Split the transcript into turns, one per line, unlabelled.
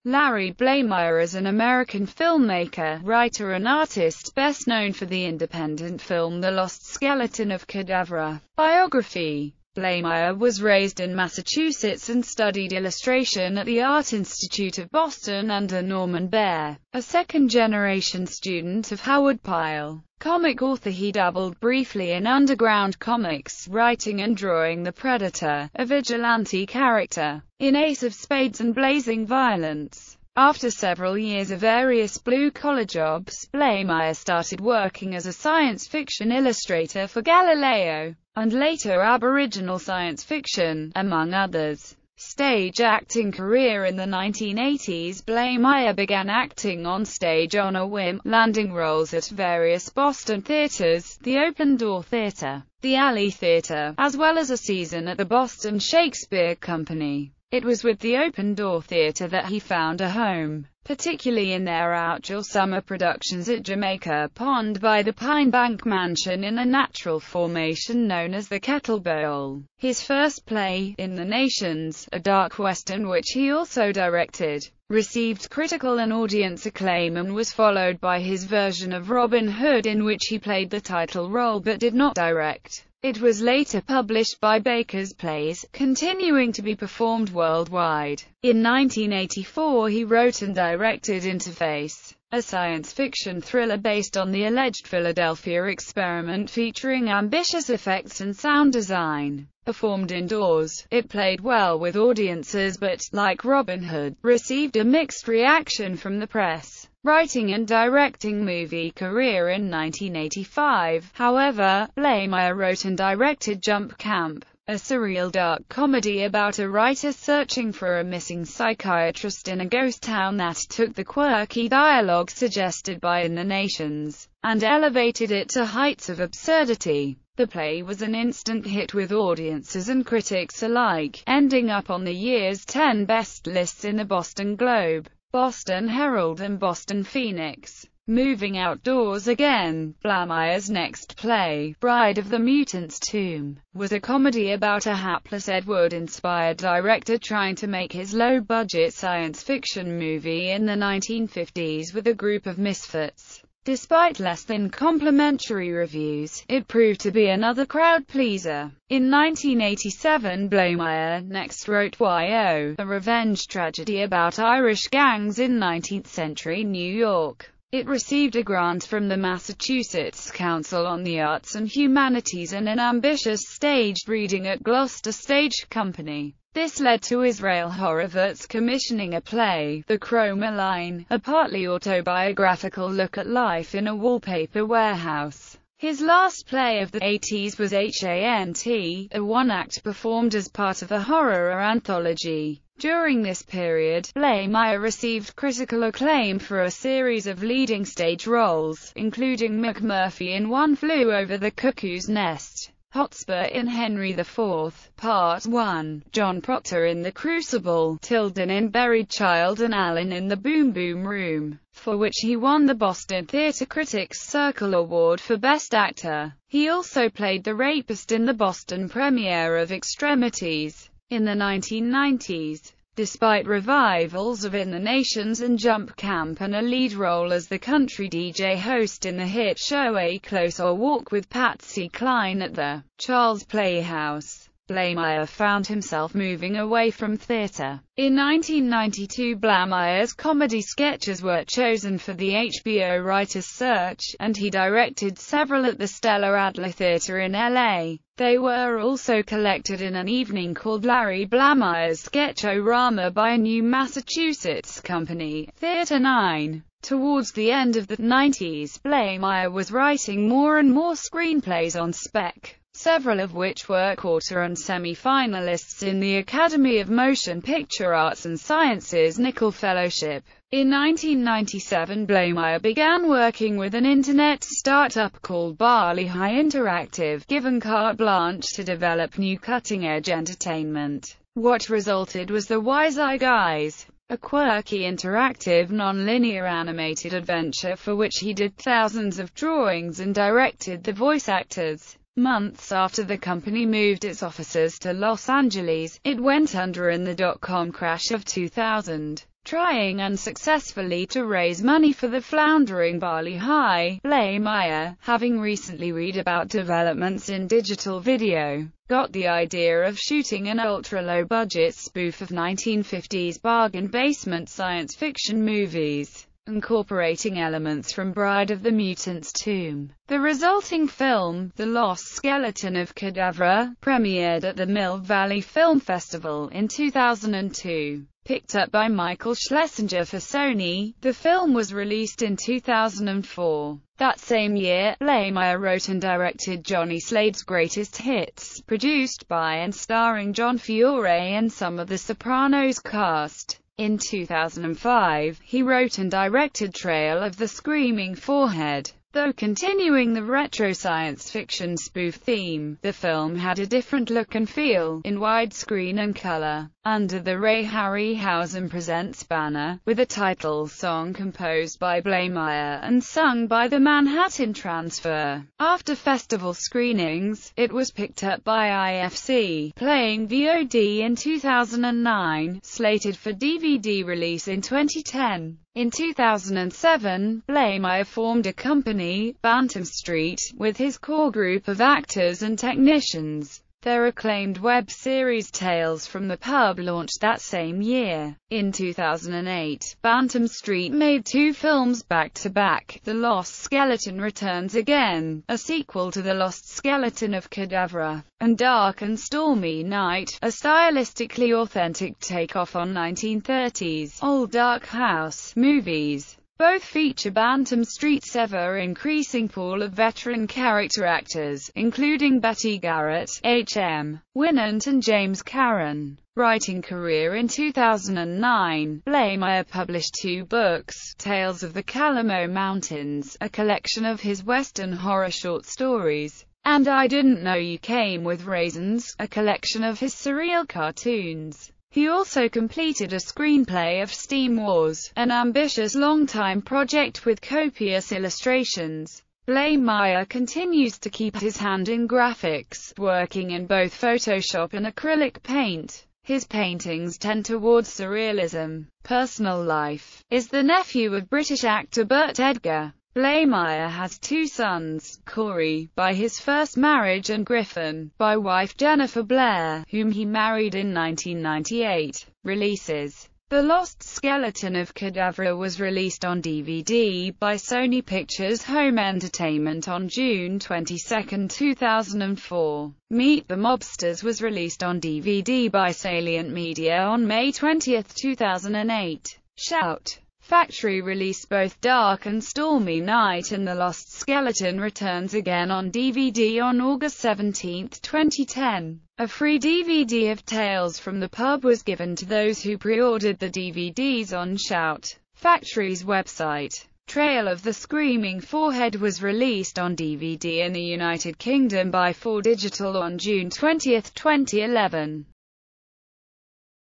Larry Blamire is an American filmmaker, writer and artist, best known for the independent film The Lost Skeleton of Cadavra. Biography. Blamire was raised in Massachusetts and studied illustration at the Art Institute of Boston under Norman Baer, a second-generation student of Howard Pyle. Comic author, he dabbled briefly in underground comics, writing and drawing the Predator, a vigilante character, in Ace of Spades and Blazing Violence. After several years of various blue-collar jobs, Blamire started working as a science fiction illustrator for Galileo, and later Aboriginal science fiction, among others. Stage acting career. In the 1980s, Blamire began acting on stage on a whim, landing roles at various Boston theaters, the Open Door Theater, the Alley Theater, as well as a season at the Boston Shakespeare Company. It was with the Open Door Theater that he found a home, particularly in their outdoor summer productions at Jamaica Pond by the Pine Bank Mansion in a natural formation known as the Kettle Bowl. His first play, In the Nations, a dark western which he also directed, received critical and audience acclaim and was followed by his version of Robin Hood, in which he played the title role but did not direct. It was later published by Baker's Plays, continuing to be performed worldwide. In 1984 he wrote and directed Interface, a science fiction thriller based on the alleged Philadelphia experiment featuring ambitious effects and sound design. Performed indoors, it played well with audiences but, like Robin Hood, received a mixed reaction from the press. Writing and directing movie career. In 1985, however, Blamire wrote and directed Jump Camp, a surreal dark comedy about a writer searching for a missing psychiatrist in a ghost town that took the quirky dialogue suggested by In the Nations, and elevated it to heights of absurdity. The play was an instant hit with audiences and critics alike, ending up on the year's 10 best lists in the Boston Globe, Boston Herald and Boston Phoenix. Moving outdoors again, Blamire's next play, Bride of the Mutant's Tomb, was a comedy about a hapless Ed Wood-inspired director trying to make his low-budget science fiction movie in the 1950s with a group of misfits. Despite less than complimentary reviews, it proved to be another crowd-pleaser. In 1987, Blamire next wrote Y.O., a revenge tragedy about Irish gangs in 19th-century New York. It received a grant from the Massachusetts Council on the Arts and Humanities and an ambitious staged reading at Gloucester Stage Company. This led to Israel Horovitz commissioning a play, The Chroma Line, a partly autobiographical look at life in a wallpaper warehouse. His last play of the 80s was HANT, a one-act performed as part of a horror anthology. During this period, Blamire received critical acclaim for a series of leading stage roles, including McMurphy in One Flew Over the Cuckoo's Nest, Hotspur in Henry IV, Part 1, John Proctor in The Crucible, Tilden in Buried Child and Allen in The Boom Boom Room, for which he won the Boston Theatre Critics Circle Award for Best Actor. He also played the rapist in the Boston premiere of Extremities. In the 1990s, despite revivals of In the Nations and Jump Camp and a lead role as the country DJ host in the hit show A Closer Walk with Patsy Cline at the Charles Playhouse, Blamire found himself moving away from theatre. In 1992, Blamire's comedy sketches were chosen for the HBO Writers' Search, and he directed several at the Stella Adler Theatre in LA. They were also collected in an evening called Larry Blamire's Sketch-O-Rama by a new Massachusetts company, Theatre 9. Towards the end of the 90s, Blamire was writing more and more screenplays on spec, several of which were quarter and semi-finalists in the Academy of Motion Picture Arts and Sciences Nickel Fellowship. In 1997, Blamire began working with an internet startup called Barley High Interactive, given carte blanche to develop new cutting-edge entertainment. What resulted was the Wise Eye Guys, a quirky interactive non-linear animated adventure for which he did thousands of drawings and directed the voice actors. Months after the company moved its offices to Los Angeles, it went under in the dot-com crash of 2000. Trying unsuccessfully to raise money for the floundering Bali High, Blamire, having recently read about developments in digital video, got the idea of shooting an ultra-low-budget spoof of 1950s bargain basement science fiction movies, incorporating elements from Bride of the Mutant's Tomb. The resulting film, The Lost Skeleton of Cadavra, premiered at the Mill Valley Film Festival in 2002. Picked up by Michael Schlesinger for Sony, the film was released in 2004. That same year, Blamire wrote and directed Johnny Slade's Greatest Hits, produced by and starring John Fiore and some of the Sopranos cast. In 2005, he wrote and directed Trail of the Screaming Forehead. Though continuing the retro science fiction spoof theme, the film had a different look and feel, in widescreen and color, under the Ray Harryhausen Presents banner, with a title song composed by Blamire and sung by the Manhattan Transfer. After festival screenings, it was picked up by IFC, playing VOD in 2009, slated for DVD release in 2010. In 2007, Blamire formed a company, Bantam Street, with his core group of actors and technicians. Their acclaimed web series Tales from the Pub launched that same year. In 2008, Bantam Street made two films back-to-back, The Lost Skeleton Returns Again, a sequel to The Lost Skeleton of Cadavra, and Dark and Stormy Night, a stylistically authentic takeoff on 1930s old dark house movies. Both feature Bantam Street's ever-increasing pool of veteran character actors, including Betty Garrett, H.M. Winant and James Caron. Writing career. In 2009, Blamire published two books, Tales of the Calamo Mountains, a collection of his Western horror short stories, and I Didn't Know You Came with Raisins, a collection of his surreal cartoons. He also completed a screenplay of Steam Wars, an ambitious long-time project with copious illustrations. Blamire continues to keep his hand in graphics, working in both Photoshop and acrylic paint. His paintings tend towards surrealism. Personal life. Is the nephew of British actor Burt Edgar. Blamire has two sons, Corey, by his first marriage, and Griffin, by wife Jennifer Blair, whom he married in 1998. Releases. The Lost Skeleton of Cadavra was released on DVD by Sony Pictures Home Entertainment on June 22, 2004. Meet the Mobsters was released on DVD by Salient Media on May 20, 2008. Shout! Factory released both Dark and Stormy Night and The Lost Skeleton Returns Again on DVD on August 17, 2010. A free DVD of Tales from the Pub was given to those who pre-ordered the DVDs on Shout! Factory's website. Trail of the Screaming Forehead was released on DVD in the United Kingdom by 4 Digital on June 20, 2011.